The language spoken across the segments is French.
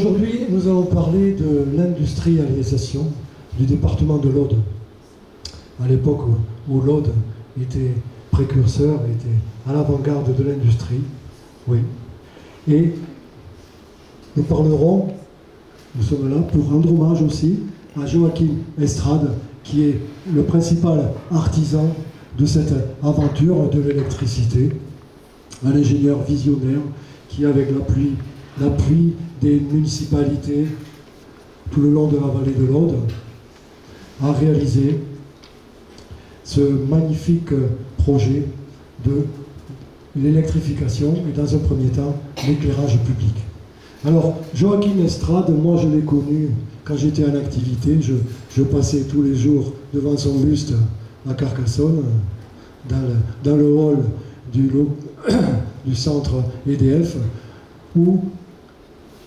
Aujourd'hui, nous allons parler de l'industrialisation du département de l'Aude. À l'époque où l'Aude était précurseur, était à l'avant-garde de l'industrie. Oui. Et nous parlerons, nous sommes là pour rendre hommage aussi à Joachim Estrade, qui est le principal artisan de cette aventure de l'électricité, un ingénieur visionnaire qui, avec l'appui des municipalités tout le long de la vallée de l'Aude, a réalisé ce magnifique projet de l'électrification et, dans un premier temps, l'éclairage public. Alors, Joachim Estrade, moi je l'ai connu quand j'étais en activité. Je passais tous les jours devant son buste à Carcassonne, dans le hall du centre EDF, où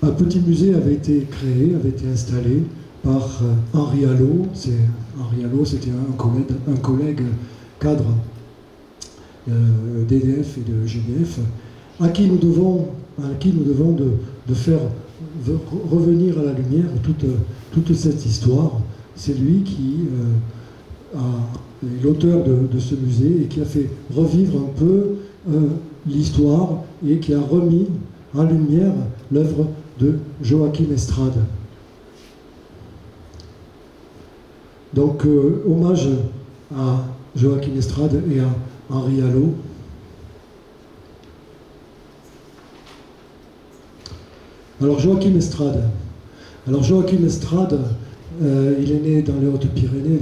un petit musée avait été créé, avait été installé par Henri Allot. Henri Allot, c'était un collègue cadre d'EDF et de GDF, à qui nous devons de faire revenir à la lumière toute cette histoire. C'est lui qui est l'auteur de ce musée et qui a fait revivre un peu l'histoire et qui a remis en lumière l'œuvre de Joachim Estrade. Donc, hommage à Joachim Estrade et à Henri Allot. Alors, Joachim Estrade, il est né dans les Hautes-Pyrénées,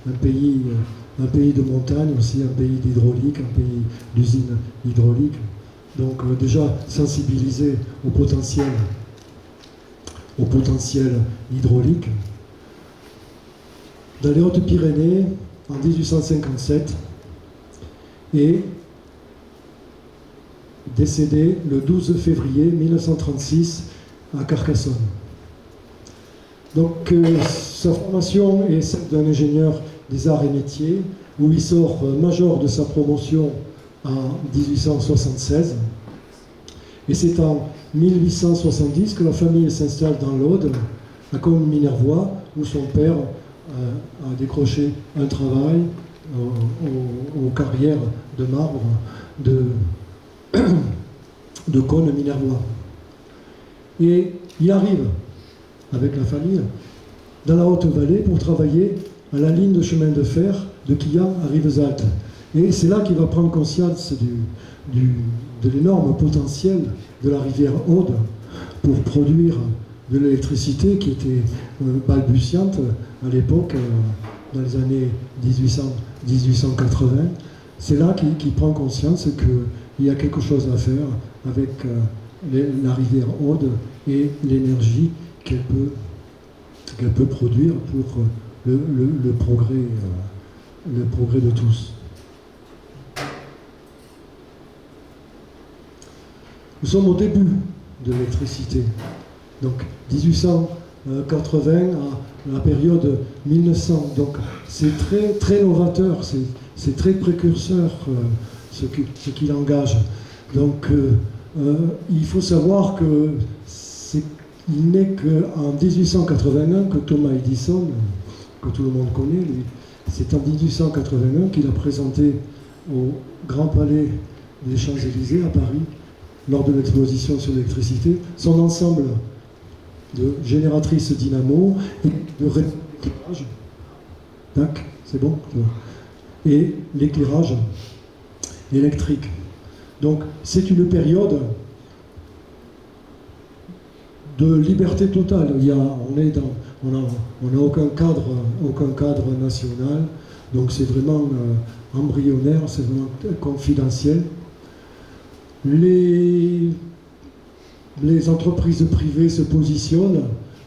un pays de montagne, aussi un pays d'hydraulique, un pays d'usine hydraulique. Donc déjà sensibilisé au potentiel hydraulique. Dans les Hautes-Pyrénées, en 1857, et décédé le 12 février 1936 à Carcassonne. Donc sa formation est celle d'un ingénieur des arts et métiers, où il sort major de sa promotion en 1876. Et c'est en 1870 que la famille s'installe dans l'Aude, à Comines-Minervois, où son père a décroché un travail aux carrières de marbre de Cône-Minervois. Et il arrive, avec la famille, dans la Haute-Vallée pour travailler à la ligne de chemin de fer de Quillan à Rivesaltes. Et c'est là qu'il va prendre conscience de l'énorme potentiel de la rivière Aude pour produire de l'électricité qui était balbutiante à l'époque, dans les années 1880. C'est là qu'il prend conscience qu'il y a quelque chose à faire avec la rivière Aude et l'énergie qu'elle peut produire pour le progrès de tous. Nous sommes au début de l'électricité. Donc 1880 à la période 1900. Donc c'est très novateur, c'est très précurseur ce qu'il engage. Donc il faut savoir que il n'est qu'en 1881 que Thomas Edison, que tout le monde connaît, c'est en 1881 qu'il a présenté au Grand Palais des Champs-Élysées à Paris, lors de l'exposition sur l'électricité, son ensemble de génératrices dynamo et de récupérage. Tac, c'est bon. Et l'éclairage électrique. Donc c'est une période de liberté totale. On n'a aucun cadre national, donc c'est vraiment embryonnaire, c'est vraiment confidentiel. Les entreprises privées se positionnent,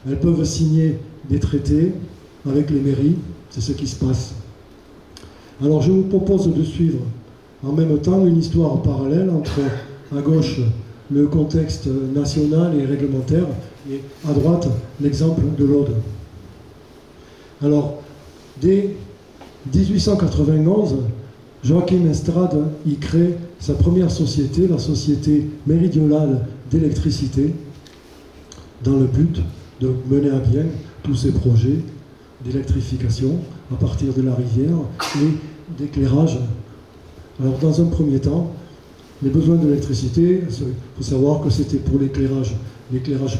elles peuvent signer des traités avec les mairies, c'est ce qui se passe. Alors je vous propose de suivre en même temps une histoire parallèle entre, à gauche, le contexte national et réglementaire, et à droite, l'exemple de l'Aude. Alors, dès 1891, Joachim Estrade y crée sa première société, la Société Méridionale d'électricité, dans le but de mener à bien tous ces projets d'électrification à partir de la rivière et d'éclairage. Alors dans un premier temps, les besoins d'électricité, il faut savoir que c'était pour l'éclairage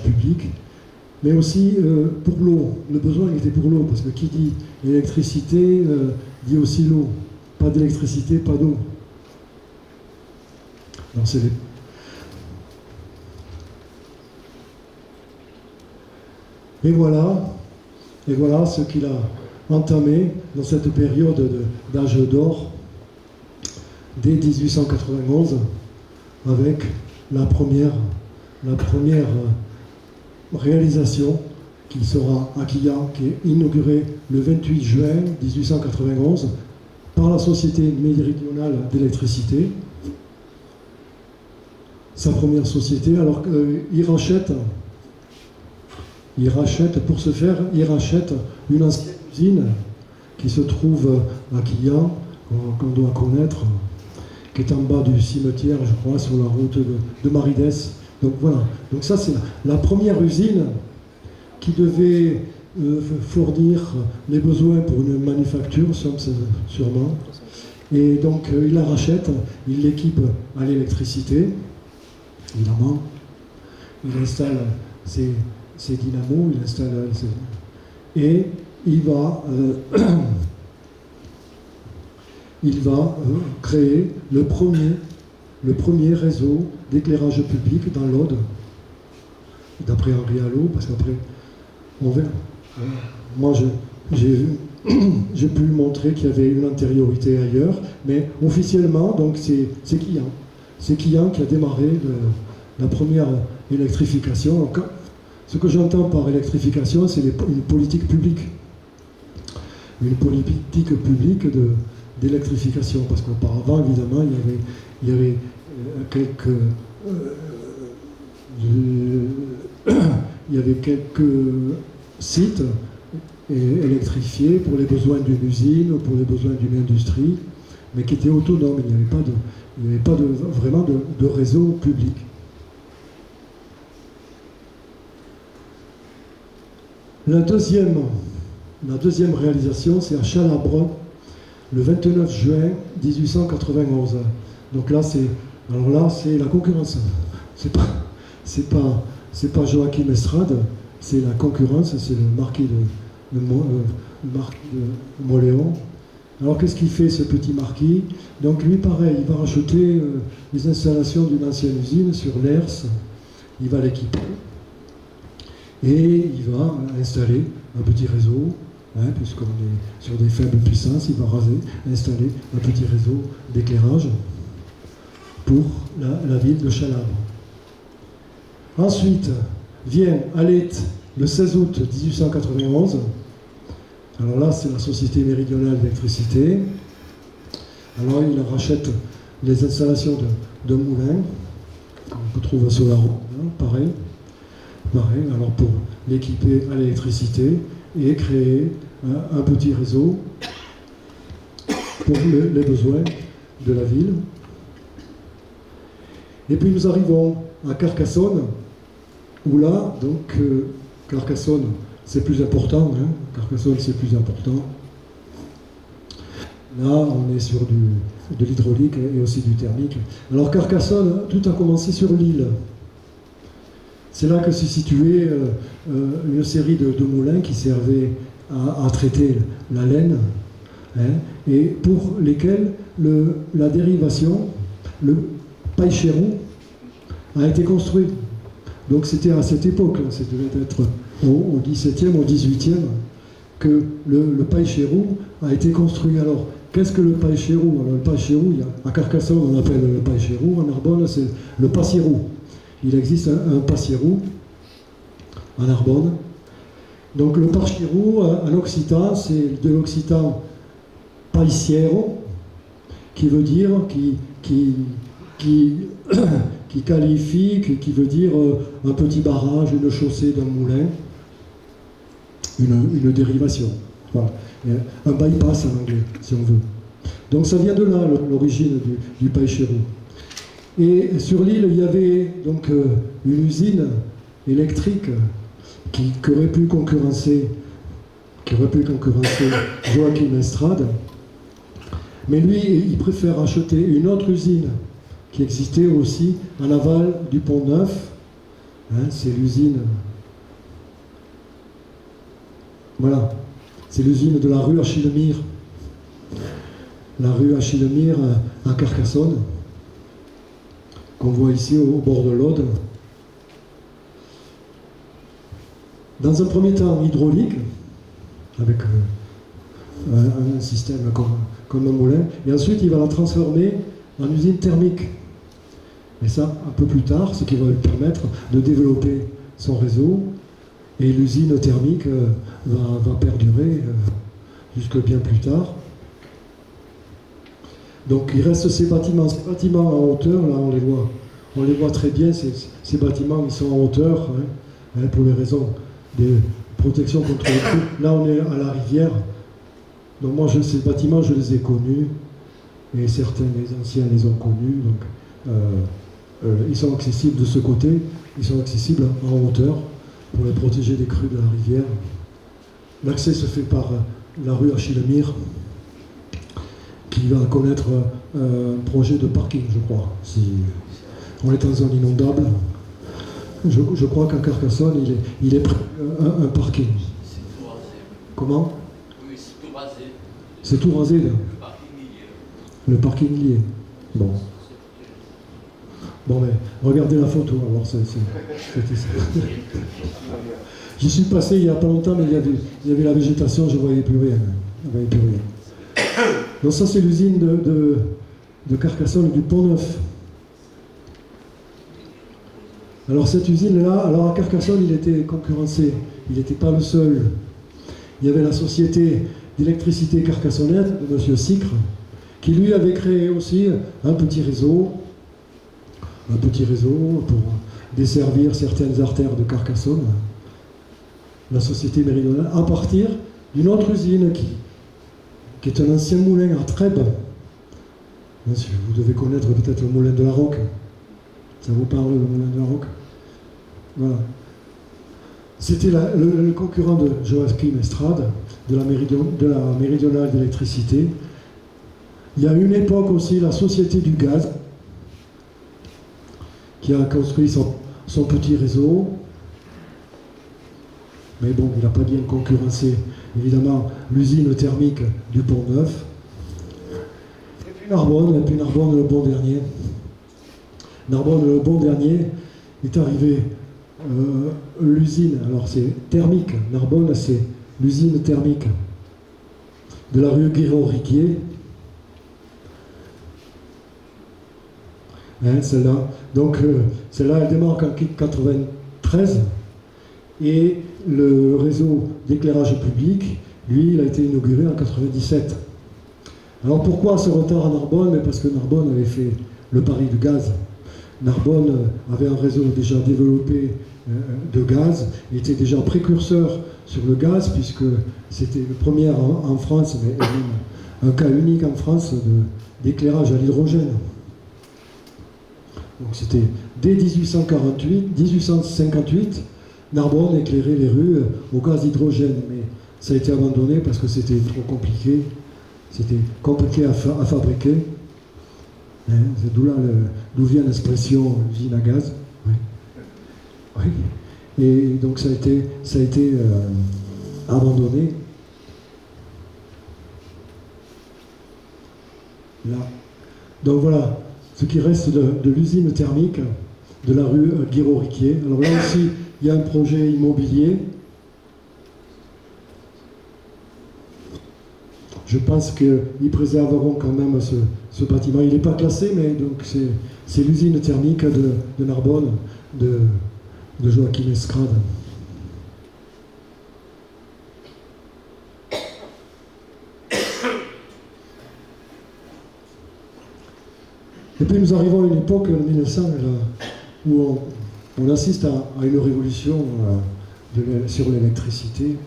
public, mais aussi pour l'eau. Le besoin était pour l'eau, parce que qui dit électricité dit aussi l'eau. Pas d'électricité, pas d'eau. Et voilà ce qu'il a entamé dans cette période d'âge d'or, dès 1891, avec la première réalisation qui sera à Quillan, qui est inaugurée le 28 juin 1891 par la Société méridionale d'électricité. Sa première société, alors qu'il rachète, pour ce faire, il rachète une ancienne usine qui se trouve à Quillan, qu'on doit connaître, qui est en bas du cimetière, je crois, sur la route de Maridès. Donc voilà, donc ça c'est la première usine qui devait fournir les besoins pour une manufacture, sûrement. Et donc il la rachète, il l'équipe à l'électricité, évidemment. Il installe ses dynamos, et il va créer le premier réseau d'éclairage public dans l'Aude, d'après Henri Allo, parce qu'après, on verra. Moi, j'ai pu montrer qu'il y avait une antériorité ailleurs, mais officiellement, donc c'est Quillan. C'est Quillan qui a démarré la première électrification. Donc, ce que j'entends par électrification, c'est une politique publique. Une politique publique d'électrification, parce qu'auparavant, évidemment, il y avait quelques sites électrifiés pour les besoins d'une usine ou pour les besoins d'une industrie, mais qui étaient autonomes. Il n'y avait pas vraiment de réseau public. La deuxième réalisation, c'est à Chalabre, le 29 juin 1891. Donc là, c'est la concurrence. C'est pas Joachim Estrade, c'est la concurrence, c'est le marquis de Mauléon. Alors qu'est-ce qu'il fait, ce petit marquis? Donc lui, pareil, il va racheter les installations d'une ancienne usine sur l'Ers, il va l'équiper, et il va installer un petit réseau, puisqu'on est sur des faibles puissances, il va installer un petit réseau d'éclairage pour la ville de Chalabre. Ensuite vient Alet, le 16 août 1891. Alors là, c'est la Société méridionale d'électricité. Alors il rachète les installations de moulins, qu'on trouve sur la route, pareil, alors pour l'équiper à l'électricité et créer un petit réseau pour les besoins de la ville. Et puis nous arrivons à Carcassonne, où là, donc, Carcassonne, c'est plus important, Carcassonne, c'est plus important. Là, on est sur de l'hydraulique et aussi du thermique. Alors Carcassonne, tout a commencé sur l'île. C'est là que se situait une série de moulins qui servaient à traiter la laine, et pour lesquels la dérivation, le paille-chérou, a été construit. Donc c'était à cette époque, ça devait être au XVIIe, au XVIIIe, que le paille-chérou a été construit. Alors, qu'est-ce que le paille-chérou? Alors, le paille-chérou, à Carcassonne, on appelle le paille-chérou, en Narbonne, c'est le passierou. Il existe un passierou en Narbonne. Donc, le passierou, en occitan, c'est de l'occitan paiciero, qui veut dire, qui qualifie, qui veut dire un petit barrage, une chaussée d'un moulin, une dérivation. Voilà. Un bypass en anglais, si on veut. Donc ça vient de là, l'origine du paille-chérou. Et sur l'île, il y avait donc une usine électrique qui aurait pu concurrencer Joachim Estrade. Mais lui, il préfère acheter une autre usine qui existait aussi en aval du Pont-Neuf. Hein, c'est l'usine... Voilà, c'est l'usine de la rue Achille-Mire. La rue Achille-Mire à Carcassonne, qu'on voit ici au bord de l'Aude. Dans un premier temps hydraulique, avec un système comme un moulin, et ensuite il va la transformer en usine thermique. Et ça, un peu plus tard, ce qui va lui permettre de développer son réseau, et l'usine thermique va perdurer jusque bien plus tard. Donc il reste ces bâtiments en hauteur, là on les voit très bien, ces bâtiments ils sont en hauteur, pour les raisons de protection contre les crues. Là on est à la rivière, donc moi ces bâtiments je les ai connus, et certains des anciens les ont connus, donc ils sont accessibles de ce côté, ils sont accessibles en hauteur pour les protéger des crues de la rivière. L'accès se fait par la rue Achille-Mire, qui va connaître un projet de parking, je crois. Si on est en zone inondable, je crois qu'à Carcassonne, il est prêt un parking. C'est tout rasé. Comment? Oui, c'est tout rasé. C'est tout rasé, là. Le parking y est. Le parking y est. Bon. Bon, mais regardez la photo, alors c'était ça. J'y suis passé il n'y a pas longtemps, mais il y avait la végétation, je ne voyais plus rien. Donc ça, c'est l'usine de Carcassonne, du Pont-Neuf. Alors cette usine-là, alors à Carcassonne, il était concurrencé. Il n'était pas le seul. Il y avait la société d'électricité carcassonnaise de M. Sicre, qui lui avait créé aussi un petit réseau pour desservir certaines artères de Carcassonne, la société méridionale, à partir d'une autre usine qui est un ancien moulin à Trèbes. Vous devez connaître peut-être le moulin de la Roque. Ça vous parle, le moulin de la Roque? Voilà. C'était le concurrent de Joachim Estrade, de la méridionale d'électricité. Il y a une époque aussi la Société du Gaz, qui a construit son petit réseau. Mais bon, il n'a pas bien concurrencé, évidemment, l'usine thermique du Pont-Neuf. Et puis Narbonne le bon dernier. Narbonne le bon dernier est arrivé l'usine, alors c'est thermique, Narbonne c'est l'usine thermique de la rue Guiraud-Riquier. Hein, celle-là. Donc celle-là elle démarre en 1993 et le réseau d'éclairage public, lui, il a été inauguré en 1997. Alors pourquoi ce retard à Narbonne? Mais parce que Narbonne avait fait le pari du gaz. Narbonne avait un réseau déjà développé de gaz, il était déjà précurseur sur le gaz, puisque c'était le premier en France, mais un cas unique en France d'éclairage à l'hydrogène. Donc c'était dès 1858, Narbonne éclairait les rues au gaz hydrogène, mais ça a été abandonné parce que c'était trop compliqué, à fabriquer. Hein, c'est d'où vient l'expression usine à gaz. Oui. Oui. Et donc ça a été abandonné. Là. Donc voilà, ce qui reste de l'usine thermique de la rue Guiraud-Riquier. Alors là aussi, il y a un projet immobilier. Je pense qu'ils préserveront quand même ce bâtiment. Il n'est pas classé, mais donc c'est l'usine thermique de Narbonne, de Joachim Estrade. Et puis nous arrivons à une époque, en 1900, où on assiste à une révolution sur l'électricité.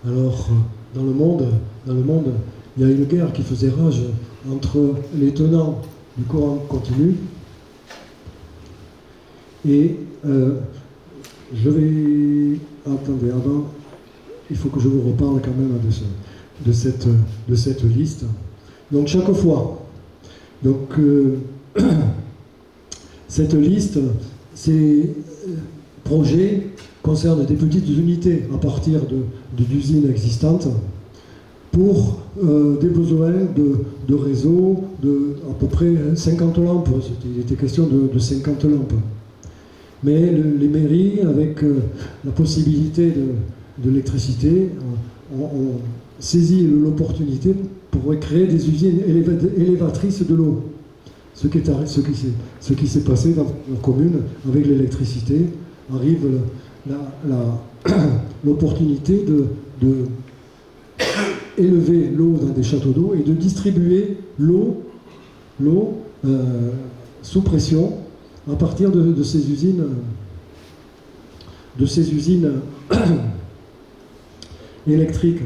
Alors, dans le monde, il y a une guerre qui faisait rage entre les tenants du courant continu et je vais... Attendez, avant, il faut que je vous reparle quand même de cette liste. Donc chaque fois, cette liste, ces projets concernent des petites unités à partir d'usines existantes pour des besoins de réseau de à peu près 50 lampes. Il était question de 50 lampes. Mais les mairies, avec la possibilité de l'électricité, ont saisi l'opportunité pour créer des usines élévatrices de l'eau. Ce qui s'est passé dans la commune avec l'électricité, arrive l'opportunité de élever l'eau dans des châteaux d'eau et de distribuer l'eau sous pression à partir de ces usines électriques.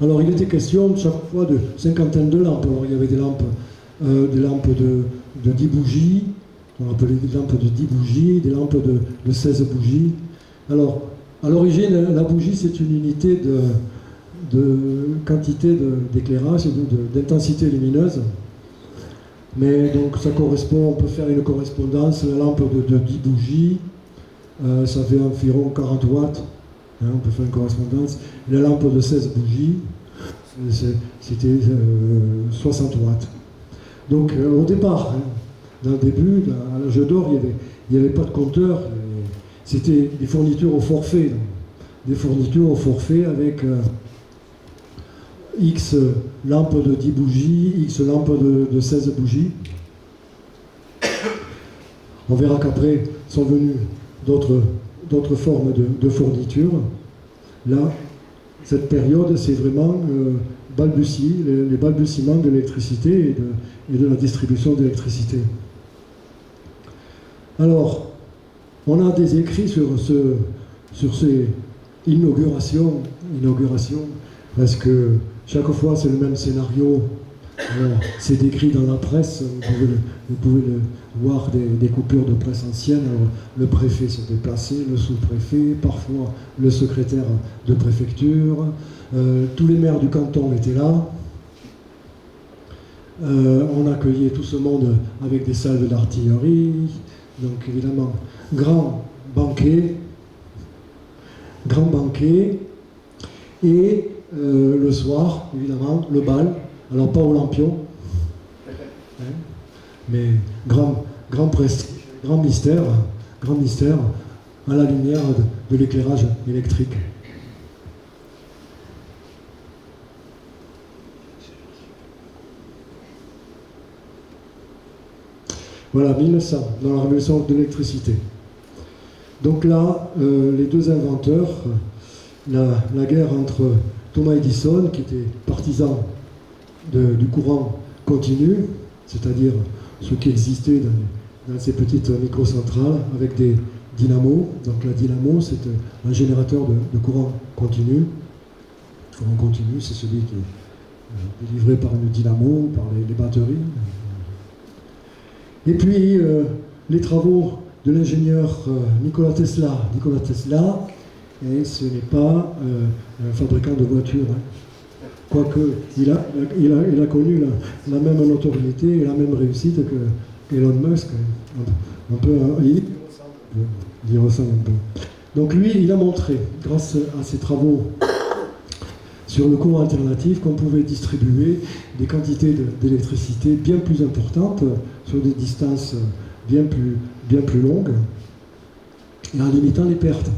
Alors il était question chaque fois de cinquantaine de lampes. Alors il y avait des lampes de 10 bougies, on appelait des lampes de 10 bougies, des lampes de 16 bougies. Alors à l'origine, la bougie c'est une unité de quantité d'éclairage et d'intensité lumineuse. Mais donc ça correspond, on peut faire une correspondance, la lampe de 10 bougies, ça fait environ 40 watts, hein, on peut faire une correspondance. Et la lampe de 16 bougies, c'était 60 watts. Donc au départ, hein, dans le début, à l'âge d'or, il n'y avait pas de compteur, c'était des fournitures au forfait. Donc, des fournitures au forfait avec X lampes de 10 bougies, X lampes de 16 bougies. On verra qu'après sont venues d'autres formes de fournitures. Là, cette période, c'est vraiment les balbutiements de l'électricité et de la distribution d'électricité. Alors, on a des écrits sur ces inaugurations, parce que chaque fois c'est le même scénario. Alors, c'est décrit dans la presse, vous pouvez voir des coupures de presse anciennes. Alors, le préfet se déplaçait, le sous-préfet, parfois le secrétaire de préfecture, tous les maires du canton étaient là. On accueillait tout ce monde avec des salves d'artillerie, donc évidemment, grand banquet, et le soir, évidemment, le bal. Alors pas au lampion, hein, mais grand prestige, grand mystère à la lumière de l'éclairage électrique. Voilà, 1900, dans la révolution de l'électricité. Donc là, les deux inventeurs, la guerre entre Thomas Edison, qui était partisan du courant continu, c'est-à-dire ce qui existait dans ces petites microcentrales avec des dynamos. Donc la dynamo, c'est un générateur de courant continu. Le courant continu, c'est celui qui est délivré par une dynamo, par les batteries. Et puis, les travaux de l'ingénieur Nikola Tesla. Nikola Tesla, et ce n'est pas un fabricant de voitures. Hein. Quoique, il a connu la même notoriété et la même réussite que Elon Musk. Il ressemble un peu. Donc lui, il a montré, grâce à ses travaux sur le courant alternatif, qu'on pouvait distribuer des quantités d'électricité bien plus importantes sur des distances bien plus longues et en limitant les pertes.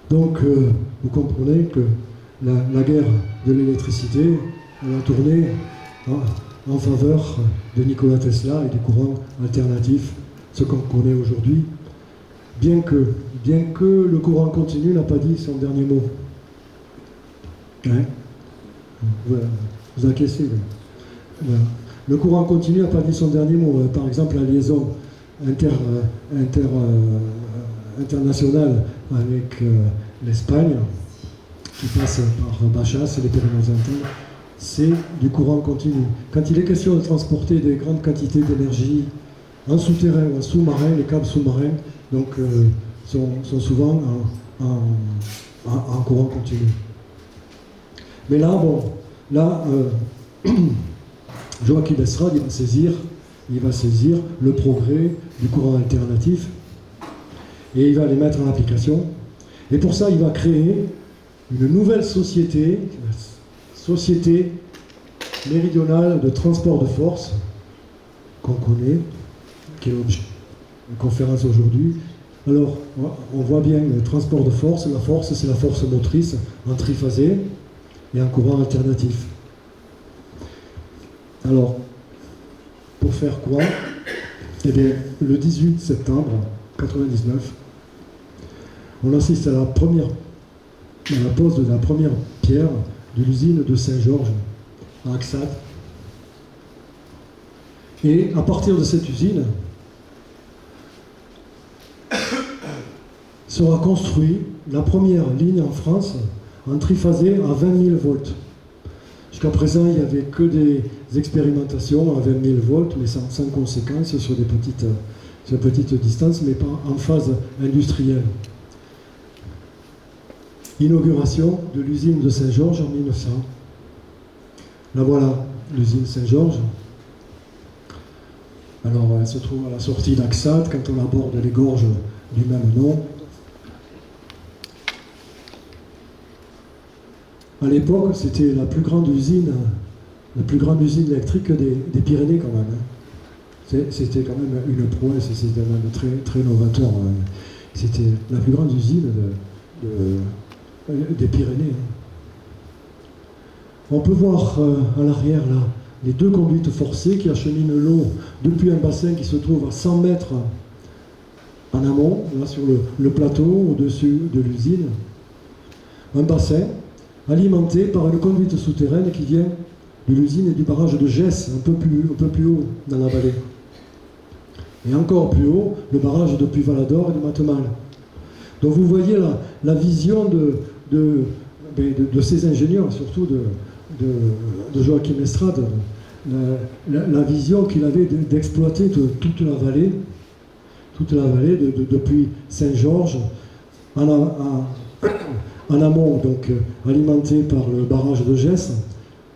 Donc vous comprenez que la guerre de l'électricité, elle a tourné en faveur de Nikola Tesla et du courant alternatif, ce qu'on connaît aujourd'hui, bien que le courant continu n'a pas dit son dernier mot. Hein? Vous encaissez. Voilà. Le courant continu n'a pas dit son dernier mot. Par exemple, la liaison internationale avec l'Espagne, qui passe par Bachas et les Pyrénées-Orientales, c'est du courant continu. Quand il est question de transporter des grandes quantités d'énergie en souterrain ou en sous-marin, les câbles sous-marins, donc sont souvent en courant continu. Mais là, bon, là, Joachim Estrade, il va saisir le progrès du courant alternatif et il va les mettre en application. Et pour ça, il va créer une nouvelle société, Société méridionale de transport de force, qu'on connaît, qui est l'objet de la conférence aujourd'hui. Alors, on voit bien le transport de force. La force, c'est la force motrice en triphasé et en courant alternatif. Alors, pour faire quoi? Eh bien, le 18 septembre 1999, on assiste à la pose de la première pierre de l'usine de Saint-Georges, à Axat. Et à partir de cette usine, sera construite la première ligne en France en triphasé à 20 000 volts. Jusqu'à présent, il n'y avait que des expérimentations à 20 000 volts, mais sans conséquence sur des petites distances, mais pas en phase industrielle. Inauguration de l'usine de Saint-Georges en 1900. Là voilà, l'usine Saint-Georges. Alors, elle se trouve à la sortie d'Axat, quand on aborde les gorges du même nom. À l'époque, c'était la plus grande usine électrique des Pyrénées quand même. C'était quand même une prouesse, c'était même très, très novateur. C'était la plus grande usine des Pyrénées. On peut voir à l'arrière là les deux conduites forcées qui acheminent l'eau depuis un bassin qui se trouve à 100 mètres en amont, là sur le plateau au-dessus de l'usine. Un bassin alimenté par une conduite souterraine qui vient de l'usine et du barrage de Gesse, un peu plus haut dans la vallée. Et encore plus haut, le barrage de Puy-Valador et de Matemal. Donc vous voyez la vision de ces ingénieurs, surtout de Joachim Estrade, la vision qu'il avait d'exploiter toute la vallée depuis Saint-Georges en amont, donc alimenté par le barrage de Gesse,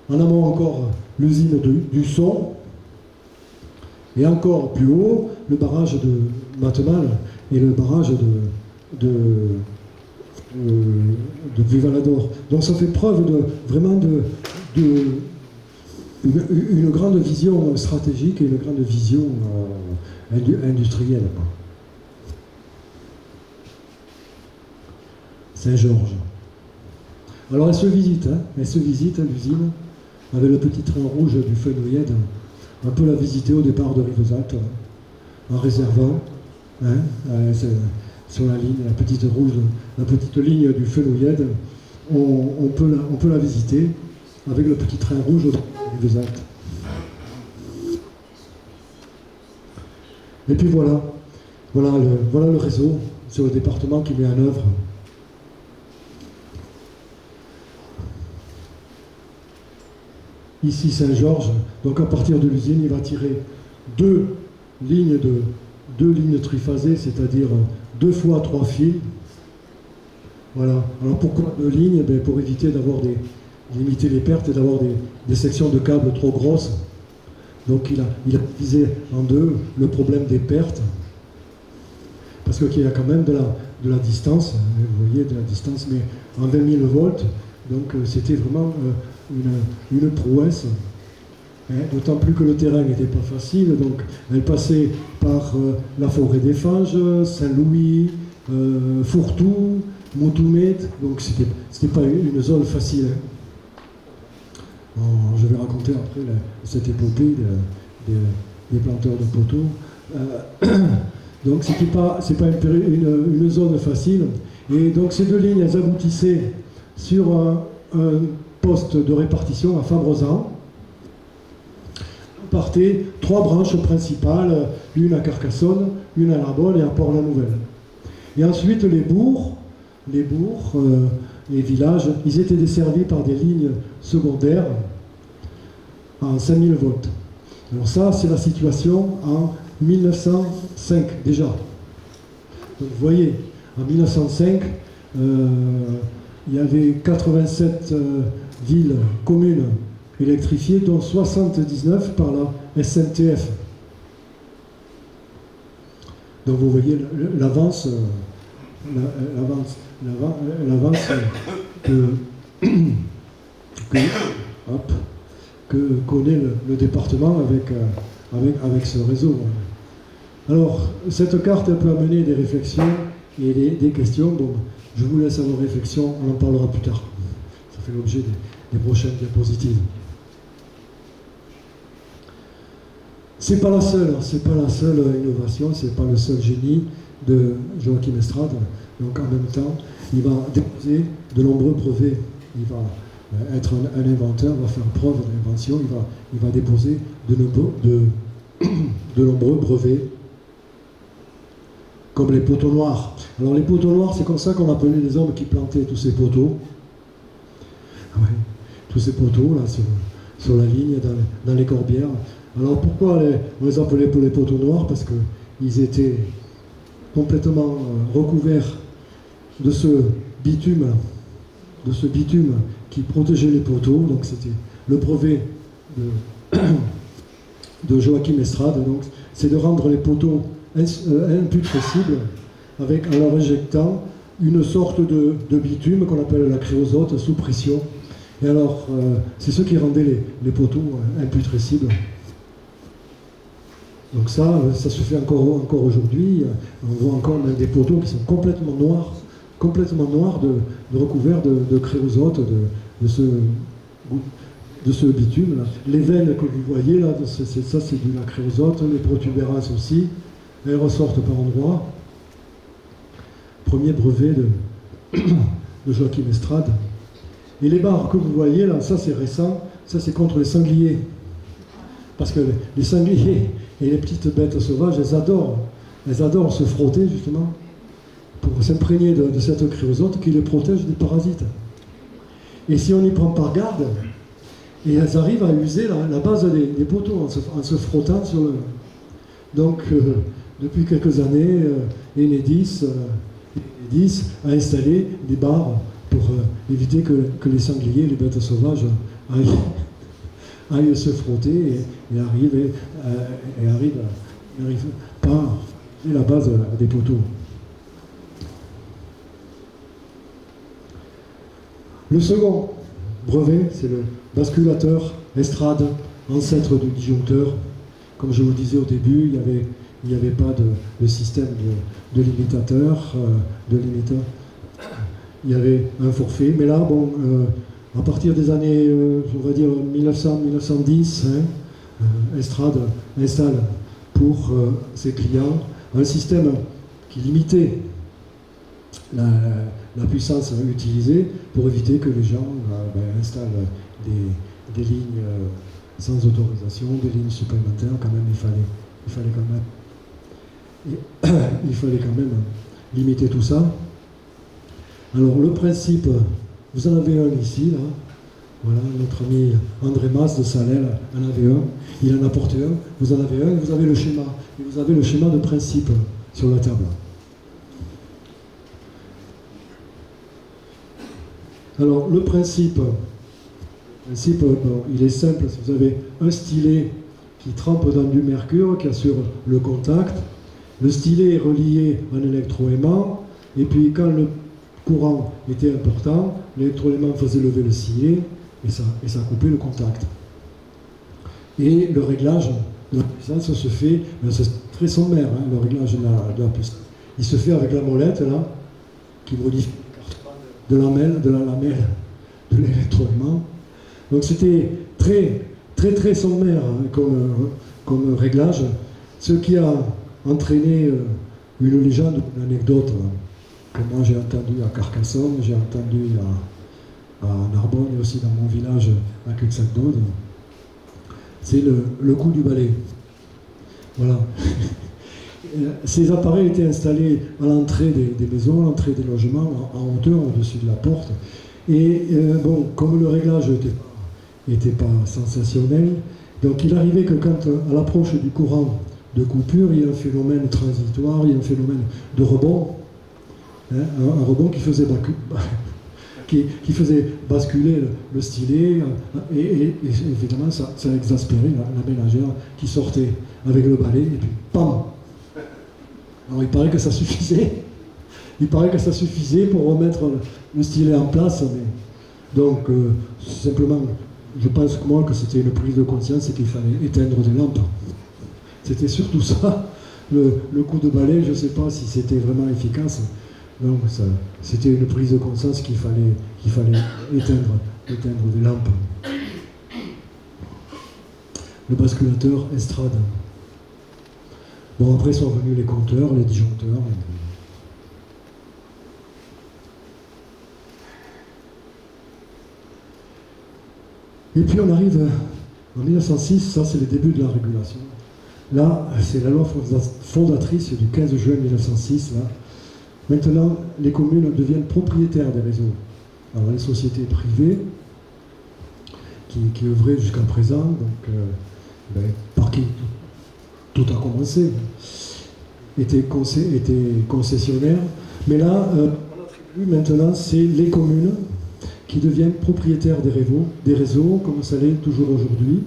en amont encore l'usine du Son, et encore plus haut le barrage de Matemal et le barrage de Puy-Valador. Donc ça fait preuve vraiment une grande vision stratégique et une grande vision industrielle. Saint-Georges. Alors elle se visite l'usine, avec le petit train rouge du Fenouillède. On peut la visiter au départ de Rivesaltes, en réservant, sur la ligne, la petite ligne du Fenouillède. On peut la visiter avec le petit train rouge de Rivesaltes. Et puis voilà le réseau sur le département qui met en œuvre. Ici Saint-Georges, donc à partir de l'usine, il va tirer deux lignes triphasées, c'est-à-dire 2 fois 3 fils. Voilà. Alors pourquoi 2 lignes? Pour éviter limiter les pertes et d'avoir des sections de câbles trop grosses. Donc il a divisé en deux le problème des pertes, parce qu'il y a quand même de la distance, vous voyez, de la distance, mais en 20 000 volts, donc c'était vraiment une prouesse, d'autant plus que le terrain n'était pas facile, donc elle passait par la forêt des Fanges, Saint-Louis, Fourtou, Moutoumet, donc c'était pas une zone facile. Je vais raconter après cette épopée des planteurs de poteaux. Donc c'est pas une zone facile, et donc ces deux lignes, elles aboutissaient sur un poste de répartition à Fabrezan. Partaient 3 branches principales, une à Carcassonne, une à Narbonne et à Port-la-Nouvelle. Et ensuite les bourgs, les villages, ils étaient desservis par des lignes secondaires en 5000 volts. Alors ça, c'est la situation en 1905 déjà. Donc vous voyez, en 1905, il y avait 87 villes, communes électrifiées, dont 79 par la SNTF. Donc vous voyez l'avance que connaît le département avec ce réseau. Alors, cette carte peut amener des réflexions et des questions. Donc, je vous laisse à vos réflexions, on en parlera plus tard. Ça fait l'objet des prochaines diapositives. C'est pas la seule innovation, c'est pas le seul génie de Joachim Estrade. Donc en même temps, il va déposer de nombreux brevets. Il va être un inventeur, va faire preuve d'invention, il va déposer de nombreux brevets, comme les poteaux noirs. Alors les poteaux noirs, c'est comme ça qu'on appelait les hommes qui plantaient tous ces poteaux. Ouais, tous ces poteaux là sur la ligne, dans les corbières. Alors pourquoi on les appelait les poteaux noirs? Parce qu'ils étaient complètement recouverts de ce bitume qui protégeait les poteaux. Donc c'était le brevet de Joachim Estrade. Donc c'est de rendre les poteaux imputrescibles en leur injectant une sorte de bitume qu'on appelle la créosote sous pression. Et alors c'est ce qui rendait les poteaux imputrescibles. Donc ça se fait encore aujourd'hui. On voit encore même des poteaux qui sont complètement noirs de recouverts de créosote, de ce bitume là. Les veines que vous voyez là, ça c'est de la créosote, les protubérances aussi, elles ressortent par endroits. Premier brevet de Joachim Estrade. Et les barres que vous voyez là, ça c'est récent, ça c'est contre les sangliers. Parce que les sangliers et les petites bêtes sauvages, elles adorent se frotter justement pour s'imprégner de cette créosote qui les protège des parasites. Et si on n'y prend pas garde, et elles arrivent à user la base des poteaux en se frottant sur le... Donc depuis quelques années, Enedis a installé des barres pour éviter que les sangliers, les bêtes sauvages aillent se frotter et arrivent par la base des poteaux. Le second brevet, c'est le basculateur Estrade, ancêtre du disjoncteur. Comme je vous le disais au début, il n'y avait pas de système de limitateur, il y avait un forfait. Mais là, bon, à partir des années, on va dire 1900-1910, Estrade installe pour ses clients un système qui limitait la puissance utilisée pour éviter que les gens installent des lignes sans autorisation, des lignes supplémentaires. Quand même, il fallait quand même limiter tout ça. Alors le principe, vous en avez un ici, là. Voilà, notre ami André Mas de Salel en avait un, il en a porté un, vous en avez un, et vous avez le schéma. Et vous avez le schéma de principe sur la table. Alors le principe, bon, il est simple. Vous avez un stylet qui trempe dans du mercure, qui assure le contact. Le stylet est relié à un électroaimant, et puis quand le courant était important, l'électroaimant faisait lever le stylet, et ça coupait le contact. Et le réglage de la puissance se fait, c'est très sommaire, hein, le réglage de la puissance. Il se fait avec la molette, là, qui modifie de la lamelle de l'électroaimant. Donc c'était très sommaire, hein, comme réglage, ce qui a entraîné une légende, une anecdote que moi j'ai entendue à Carcassonne, j'ai entendu à Narbonne et aussi dans mon village à Cuxac-d'Aude. C'est le coup du balai. Voilà. Ces appareils étaient installés à l'entrée des maisons, à l'entrée des logements, en hauteur, au-dessus de la porte. Et bon, comme le réglage n'était pas sensationnel, donc il arrivait que quand, à l'approche du courant de coupure, il y a un phénomène transitoire, il y a un phénomène de rebond, hein, un rebond qui faisait, qui faisait basculer le stylet, et évidemment ça a exaspéré la ménagère qui sortait avec le balai, et puis PAM. Alors il paraît que ça suffisait. Il paraît que ça suffisait pour remettre le stylet en place. Mais... Donc, simplement, je pense que moi que c'était une prise de conscience et qu'il fallait éteindre des lampes. C'était surtout ça. Le coup de balai, je ne sais pas si c'était vraiment efficace. Donc, c'était une prise de conscience qu'il fallait éteindre des lampes. Le basculateur estrade. Bon, après sont venus les compteurs, les disjoncteurs. Et puis on arrive en 1906, ça c'est le début de la régulation. Là, c'est la loi fondatrice du 15 juin 1906. Là. Maintenant, les communes deviennent propriétaires des réseaux. Alors les sociétés privées, qui œuvraient jusqu'à présent, donc, par qui tout a commencé, étaient concessionnaires. Mais là, on attribue maintenant, c'est les communes qui deviennent propriétaires des réseaux, comme ça l'est toujours aujourd'hui.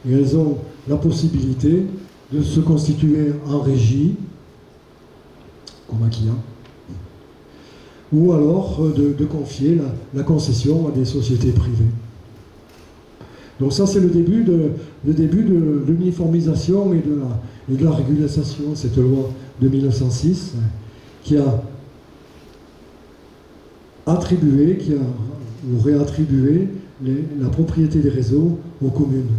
Et elles ont la possibilité de se constituer en régie, comme Aquila, ou alors de confier la concession à des sociétés privées. Donc ça, c'est le début de l'uniformisation et de la régulation, cette loi de 1906, qui a attribué, ou réattribué la propriété des réseaux aux communes.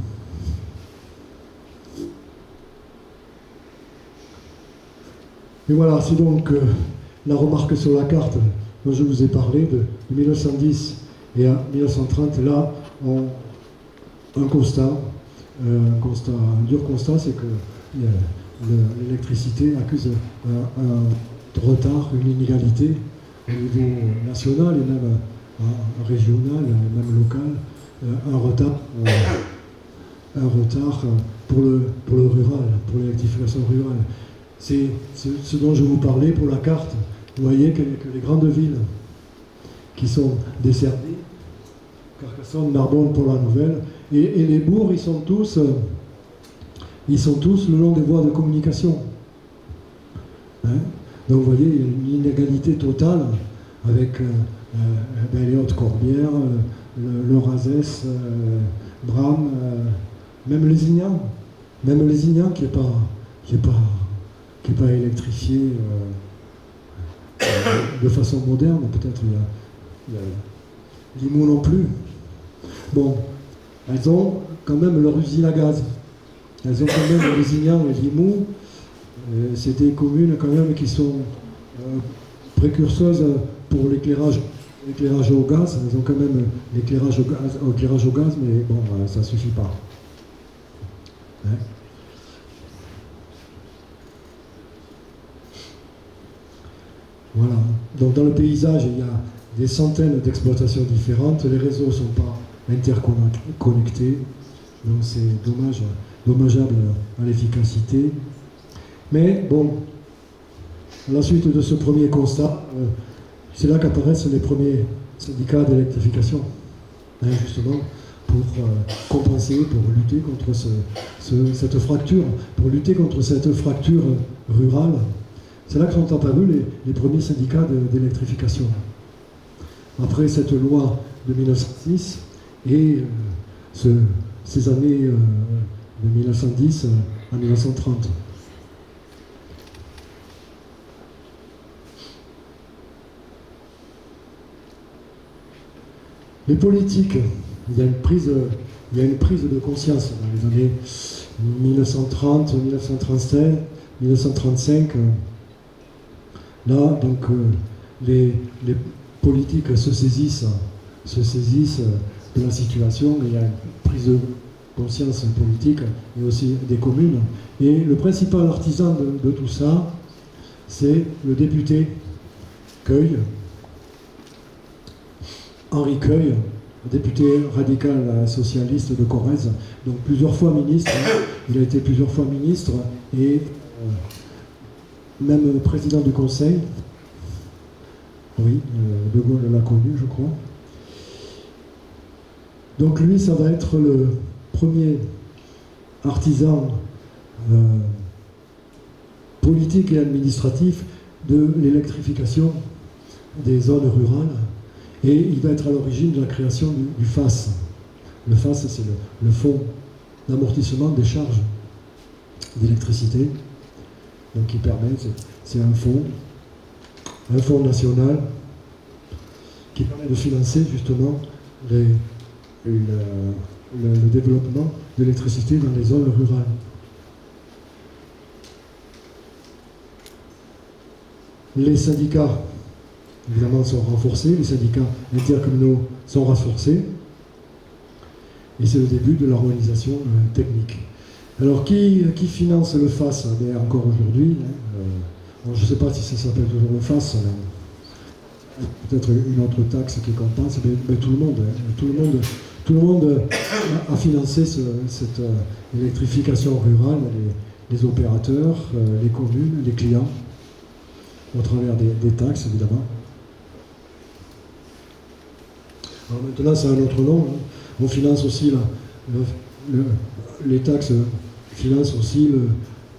Et voilà, c'est donc la remarque sur la carte dont je vous ai parlé, de 1910 et à 1930. Là, un dur constat, c'est que l'électricité accuse un retard, une inégalité au niveau national et même régional, même local, un retard pour le rural, pour l'électrification rurale. C'est ce dont je vous parlais pour la carte. Vous voyez que les grandes villes qui sont desservies, Carcassonne, Narbonne, Port-la-Nouvelle, et les bourgs, ils sont tous le long des voies de communication. Hein? Donc vous voyez, il y a une inégalité totale avec les Hautes-Corbières, le Razès, Bram, même Lézignan qui n'est pas électrifié de façon moderne, peut-être il y a Limoux non plus. Bon, elles ont quand même leur usine à gaz. Elles ont quand même Lézignan et Limoux. C'est des communes quand même qui sont précurseuses pour l'éclairage au gaz. Elles ont quand même l'éclairage au gaz, mais bon, ça ne suffit pas. Hein? Voilà. Donc dans le paysage, il y a des centaines d'exploitations différentes. Les réseaux ne sont pas interconnectés. Donc c'est dommageable à l'efficacité. Mais bon, à la suite de ce premier constat, c'est là qu'apparaissent les premiers syndicats d'électrification, hein, justement, pour compenser, pour lutter contre cette fracture, rurale. C'est là que sont apparus les premiers syndicats d'électrification. Après cette loi de 1906 et ces années de 1910 à 1930. Les politiques, il y a une prise de conscience dans les années 1930, 1937, 1935. Là, donc, les politiques se saisissent de la situation. Il y a une prise de conscience politique et aussi des communes. Et le principal artisan de tout ça, c'est le député Queuille, Henri Queuille, député radical socialiste de Corrèze, donc plusieurs fois ministre. Il a été plusieurs fois ministre et même président du Conseil. Oui, De Gaulle l'a connu, je crois. Donc lui, ça va être le premier artisan politique et administratif de l'électrification des zones rurales. Et il va être à l'origine de la création du FAS. Le FAS, c'est le Fonds d'amortissement des charges d'électricité. Donc qui permet, c'est un fonds national qui permet de financer justement le développement de l'électricité dans les zones rurales. Les syndicats, évidemment, sont renforcés, les syndicats intercommunaux sont renforcés, et c'est le début de l'harmonisation technique. Alors, qui finance le FAS? Encore aujourd'hui, je ne sais pas si ça s'appelle toujours le FAS, peut-être une autre taxe qui compense, mais tout le monde a financé cette électrification rurale, les opérateurs, les communes, les clients, au travers des taxes, évidemment. Alors maintenant, c'est un autre nom. On finance aussi les taxes financent aussi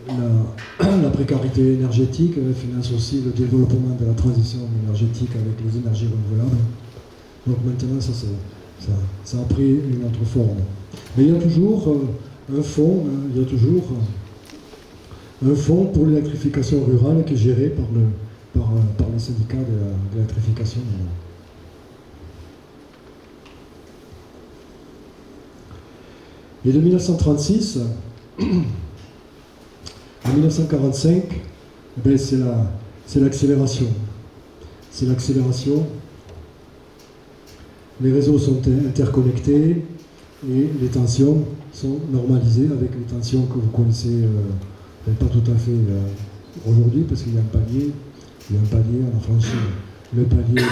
la précarité énergétique, finance aussi le développement de la transition énergétique avec les énergies renouvelables. Donc maintenant, ça a pris une autre forme. Mais il y a toujours un fonds, un fonds pour l'électrification rurale qui est géré par les syndicats de l'électrification. Et de 1936 à 1945, c'est l'accélération. C'est l'accélération. Les réseaux sont interconnectés et les tensions sont normalisées avec les tensions que vous connaissez, pas tout à fait aujourd'hui, parce qu'il y a un palier, on a franchi le palier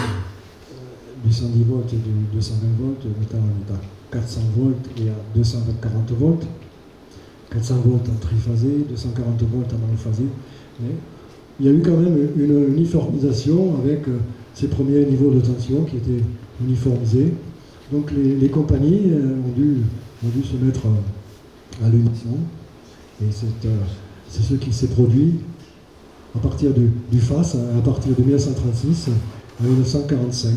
du 110 volts et du 220 volts, maintenant on est à 400 volts et à 240 volts. 400 volts en triphasé, 240 volts en monophasé. Mais il y a eu quand même une uniformisation avec ces premiers niveaux de tension qui étaient uniformisés. Donc les compagnies ont dû se mettre à l'unisson. Et c'est ce qui s'est produit à partir du FAS, à partir de 1936 à 1945.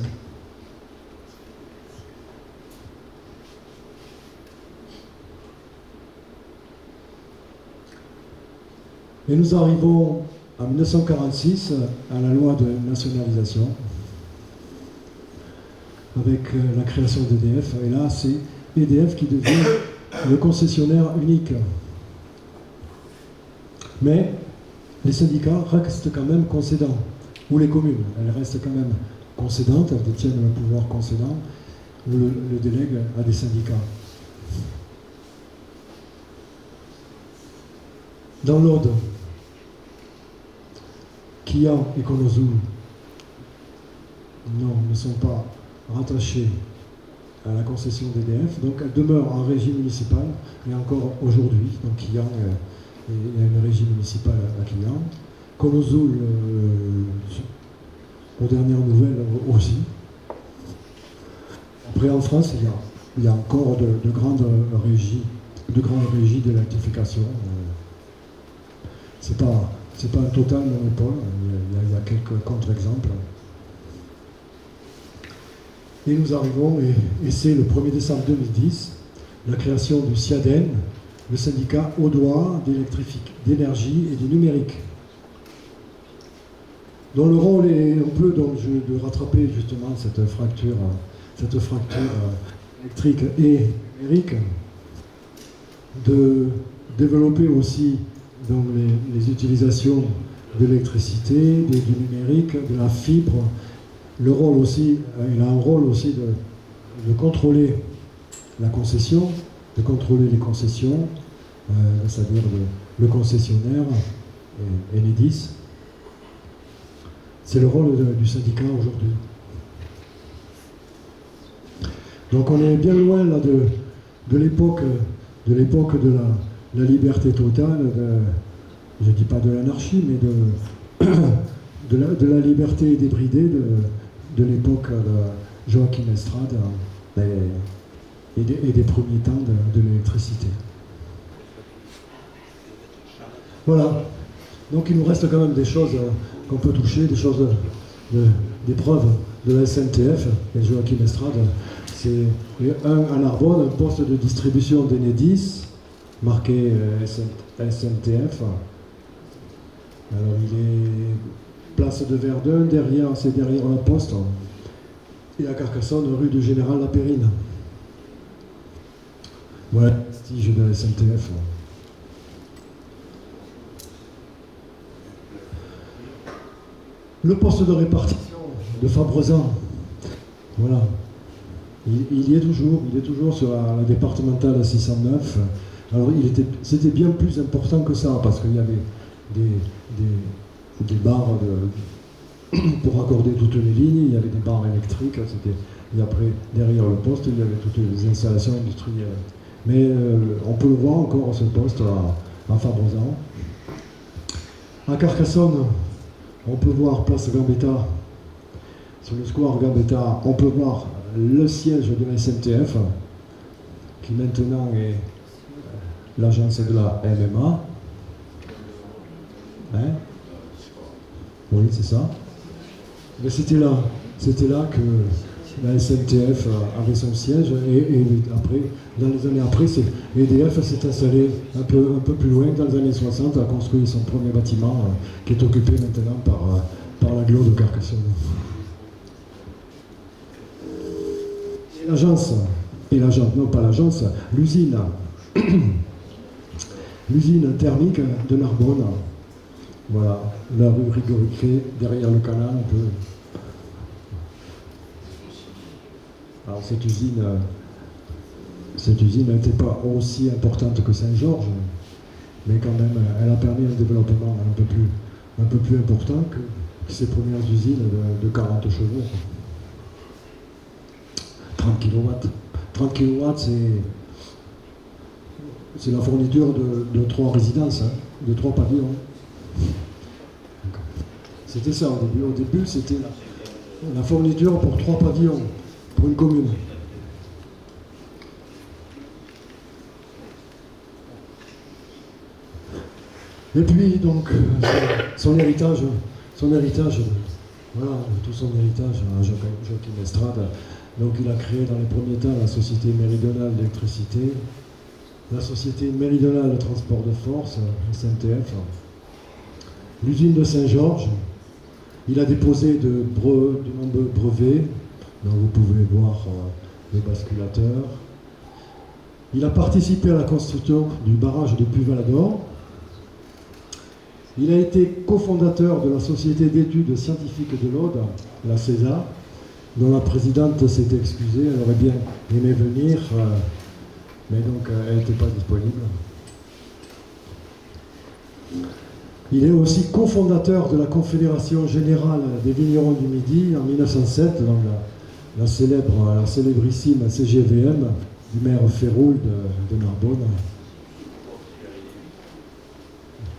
Et nous arrivons en 1946 à la loi de nationalisation, avec la création d'EDF. Et là, c'est EDF qui devient le concessionnaire unique. Mais les syndicats restent quand même concédants, ou les communes, elles restent quand même concédantes, elles détiennent le pouvoir concédant, ou le délèguent à des syndicats. Dans l'Aude, Quillan et Conozoul ne sont pas rattachés à la concession d'EDF, donc elles demeurent en régie municipale, et encore aujourd'hui, donc Quillan, il y a une régie municipale à Quillan. Conozoul, aux dernières nouvelles aussi. Après en France, il y a encore de grandes régies d'électrification. C'est pas un total monopole, il y a quelques contre-exemples. Et nous arrivons, et c'est le 1er décembre 2010, la création du SIADEN, le syndicat audois d'énergie et du numérique, dont le rôle est un peu donc, de rattraper justement cette fracture électrique et numérique, de développer aussi donc, les utilisations de l'électricité, du numérique, de la fibre. Le rôle aussi, il a un rôle aussi de contrôler la concession, de contrôler les concessions, c'est-à-dire le concessionnaire et les 10. C'est le rôle du syndicat aujourd'hui. Donc on est bien loin là, de l'époque de la liberté totale, je ne dis pas de l'anarchie, mais de la liberté débridée de l'époque de Joachim Estrade et des premiers temps de l'électricité. Voilà. Donc il nous reste quand même des choses qu'on peut toucher, des choses, des preuves de la SNTF et Joachim Estrade. C'est à Narbonne, un poste de distribution d'Enedis, marqué SNTF. Alors il est place de Verdun, c'est derrière la poste. Et à Carcassonne, rue du Général Lapérine. Voilà le vestige de la SNTF. Le poste de répartition de Fabrezan, voilà, il y est toujours sur la départementale 609. Alors c'était bien plus important que ça, parce qu'il y avait des barres pour accorder toutes les lignes, il y avait des barres électriques, et après, derrière le poste, il y avait toutes les installations industrielles. Mais on peut le voir encore, ce poste, à Fabrezan. À Carcassonne, on peut voir Place Gambetta, sur le square Gambetta, on peut voir le siège de la SNTF, qui maintenant est l'agence de la MMA. Hein? Oui, c'est ça. Mais c'était là que la SNTF avait son siège, et après, dans les années après, EDF s'est installé un peu plus loin, dans les années 60, a construit son premier bâtiment, qui est occupé maintenant par l'agglo de Carcassonne. L'usine l'usine thermique de Narbonne. Voilà, la rue Rigoriquet, derrière le canal, un peu. Alors cette usine n'était pas aussi importante que Saint-Georges, mais quand même, elle a permis un développement un peu plus important que ces premières usines de 40 chevaux. 30 kW. 30 kW, c'est la fourniture de 3 résidences, hein, de 3 pavillons. C'était ça au début. Au début, c'était la fourniture pour 3 pavillons, pour une commune. Et puis, donc, son héritage, voilà, tout son héritage à Joachim Estrade. Donc, il a créé dans les premiers temps la Société méridionale d'électricité, la Société méridionale de transport de force, SNTF, l'usine de Saint-Georges. Il a déposé de nombreux brevets, dont vous pouvez voir les basculateurs. Il a participé à la construction du barrage de Puy-Valador. Il a été cofondateur de la Société d'études scientifiques de l'Aude, la CESA, dont la présidente s'est excusée, elle aurait bien aimé venir, mais donc elle n'était pas disponible. Il est aussi cofondateur de la Confédération Générale des Vignerons du Midi en 1907, donc la célébrissime CGVM du maire Féroul de Narbonne.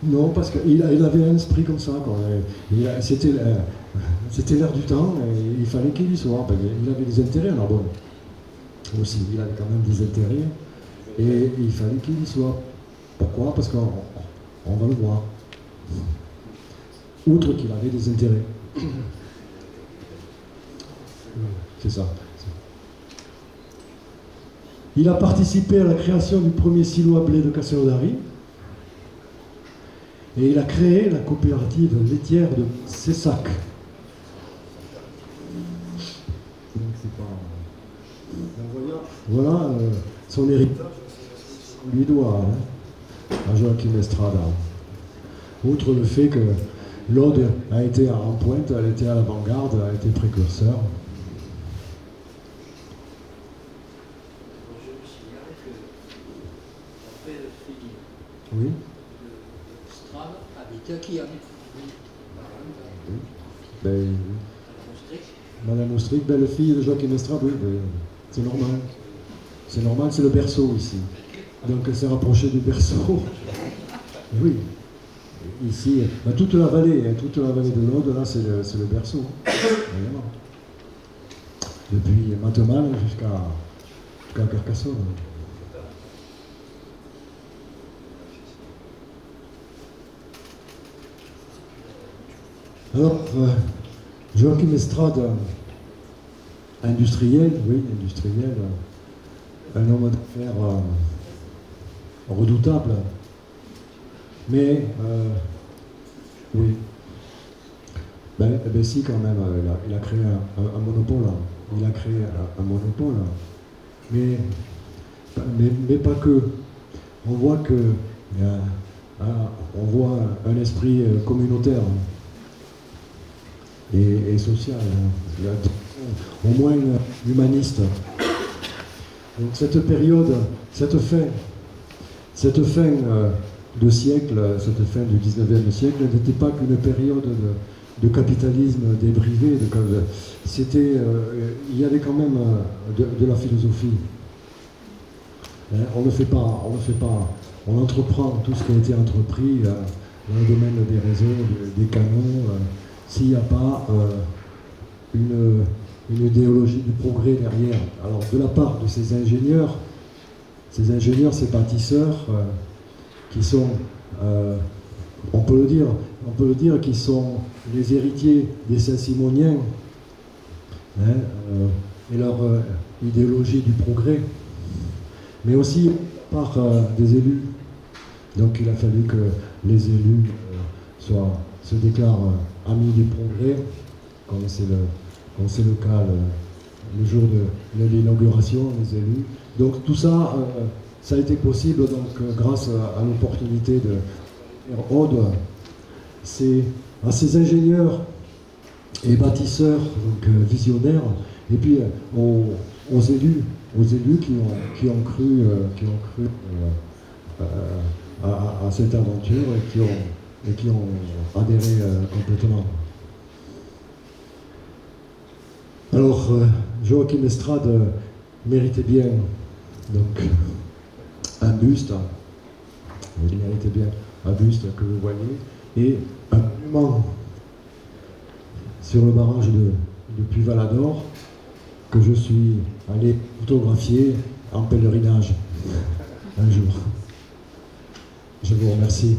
Non, parce qu'il avait un esprit comme ça. C'était l'air du temps, et il fallait qu'il y soit. Il avait des intérêts à Narbonne. Aussi, il avait quand même des intérêts, et il fallait qu'il y soit. Pourquoi? Parce qu'on va le voir. Outre qu'il avait des intérêts. C'est ça. Il a participé à la création du premier silo à blé de Castelnaudary. Et il a créé la coopérative laitière de Cessac. Voilà son héritage, on lui doit, à Joachim Estrade. Outre le fait que l'Aude a été en pointe, elle était à l'avant-garde, elle a été précurseur. Je me signale que la belle-fille Oui. de Strade habitait qui habite Ben, Madame Austric, belle-fille de Joachim Estrade, oui. C'est normal. C'est normal, c'est le berceau ici. Donc elle s'est rapprochée du berceau. Oui. Ici, toute la vallée de l'Aude, là, c'est le berceau. Évidemment. Depuis Matemal jusqu'à Carcassonne. Alors, Joachim Estrade, industriel, un homme d'affaires redoutable, mais oui, ben si quand même, il a créé un monopole, mais pas que. On voit un esprit communautaire et social, au moins humaniste. Donc cette période, cette fin de siècle, cette fin du 19e siècle n'était pas qu'une période de capitalisme débridé. Il y avait quand même de la philosophie. On entreprend tout ce qui a été entrepris dans le domaine des réseaux, des canaux, s'il n'y a pas une idéologie du progrès derrière. Alors de la part de ces ingénieurs, ces bâtisseurs, qui sont, on peut le dire, qui sont les héritiers des Saint-Simoniens, et leur idéologie du progrès, mais aussi par des élus. Donc il a fallu que les élus se déclarent amis du progrès, comme c'est le cas le jour de l'inauguration, les élus. Donc tout ça, ça a été possible grâce à l'opportunité de Aude. C'est à ces ingénieurs et bâtisseurs visionnaires, et puis aux élus qui ont cru à cette aventure et qui ont adhéré complètement. Alors, Joachim Estrade méritait bien un buste. Il méritait bien un buste que vous voyez, et un monument sur le barrage de Puy-Valador que je suis allé photographier en pèlerinage un jour. Je vous remercie.